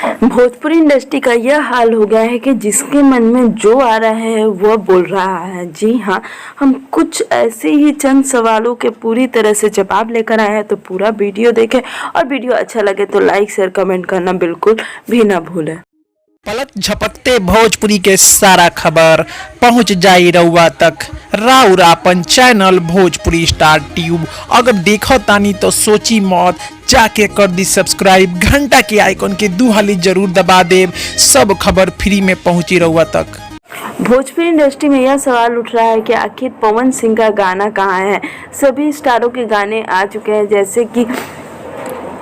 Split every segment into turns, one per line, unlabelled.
Bhojpuri industry का यह हाल हो गया है कि जिसके मन में जो आ रहा है वह बोल रहा है। जी हाँ, हम कुछ ऐसे ही चंद सवालों के पूरी तरह से जवाब लेकर आए हैं, तो पूरा वीडियो देखें और वीडियो अच्छा लगे तो लाइक शेयर कमेंट करना बिल्कुल भी ना भूलें।
पलक झपकते भोजपुरी के सारा खबर पहुंच जाई रउआ तक। राउर आपन चैनल भोजपुरी स्टार ट्यूब अगर देखो तानी तो सोची मौत, जाके कर दी सब्सक्राइब, घंटा के आइकन के दू हाली जरूर दबा देव। सब खबर फ्री में पहुंची रउआ तक।
भोजपुरी इंडस्ट्री में यह सवाल उठ रहा है कि आखिर पवन सिंह का गाना कहाँ है। सभी स्टारों के गाने आ चुके हैं, जैसे कि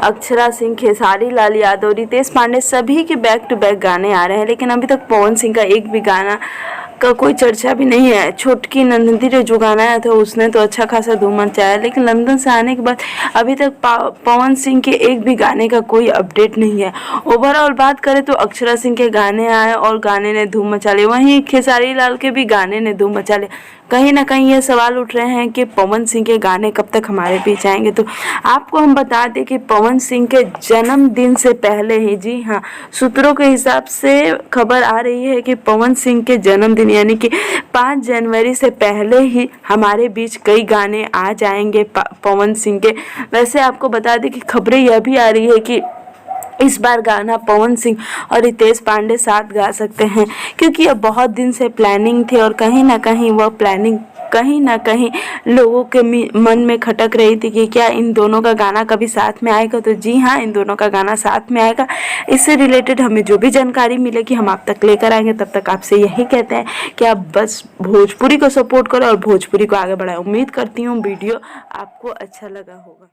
अक्षरा सिंह, खेसारी लाल यादव, रितेश पांडे, सभी के बैक टू बैक गाने आ रहे हैं, लेकिन अभी तक पवन सिंह का एक भी गाना का कोई चर्चा भी नहीं है। छोटकी नंदी ने जो गाना आया था उसने तो अच्छा खासा धूम मचाया, लेकिन लंदन से आने के बाद अभी तक पवन सिंह के एक भी गाने का कोई अपडेट नहीं है। ओवरऑल बात करें तो अक्षरा सिंह के गाने आए और गाने ने धूम मचा ली, वहीं खेसारी लाल के भी गाने ने धूम मचा लिया। कहीं ना कहीं ये सवाल उठ रहे हैं कि पवन सिंह के गाने कब तक हमारे बीच आएंगे। तो आपको हम बता दें कि पवन सिंह के जन्मदिन से पहले ही, जी हाँ, सूत्रों के हिसाब से खबर आ रही है कि पवन सिंह के जन्मदिन यानी कि 5 जनवरी से पहले ही हमारे बीच कई गाने आ जाएंगे पवन सिंह के। वैसे आपको बता दें कि खबरें यह भी आ रही है कि इस बार गाना पवन सिंह और रितेश पांडे साथ गा सकते हैं, क्योंकि यह बहुत दिन से प्लानिंग थी और कहीं ना कहीं वह प्लानिंग कहीं ना कहीं लोगों के मन में खटक रही थी कि क्या इन दोनों का गाना कभी साथ में आएगा। तो जी हाँ, इन दोनों का गाना साथ में आएगा। इससे रिलेटेड हमें जो भी जानकारी मिलेगी हम आप तक लेकर आएंगे। तब तक आपसे यही कहते हैं कि आप बस भोजपुरी को सपोर्ट करो और भोजपुरी को आगे बढ़ाएं। उम्मीद करती हूँ वीडियो आपको अच्छा लगा होगा।